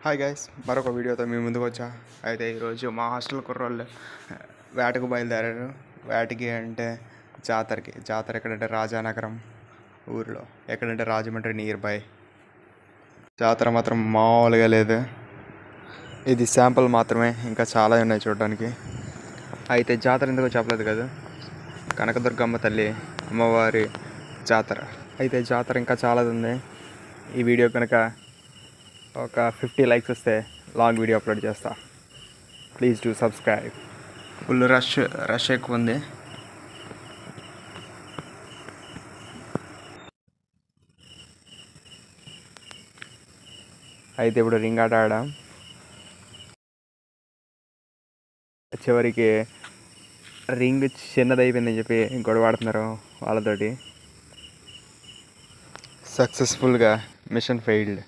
Hi guys, మరొక వీడియోతో మీ ముందుకు వచ్చా. అయితే ఈరోజు మా హాస్టల్ కుర్రోళ్ళు వేటకు బయలుదేరారు. వేటకి అంటే జాతర ఎక్కడంటే రాజానగరం ఊరిలో, ఎక్కడంటే రాజమండ్రి నియర్ బై. జాతర మాత్రం మామూలుగా లేదు. ఇది శాంపుల్ మాత్రమే, ఇంకా చాలా ఉన్నాయి చూడడానికి. అయితే జాతర ఎందుకో చెప్పలేదు కదా, కనకదుర్గమ్మ తల్లి అమ్మవారి జాతర. అయితే జాతర ఇంకా చాలా ఉంది. ఈ వీడియో కనుక ఒక 50 లైక్స్ వస్తే లాంగ్ వీడియో అప్లోడ్ చేస్తా. Please do subscribe. Full rush ఎక్కువ ఉంది. అయితే ఇప్పుడు రింగ్ ఆట ఆడాం. చివరికి రింగ్ చిన్నదైపోయిందని చెప్పి గొడవ ఆడుతున్నారు వాళ్ళతోటి. సక్సెస్ఫుల్గా మిషన్ ఫెయిల్డ్.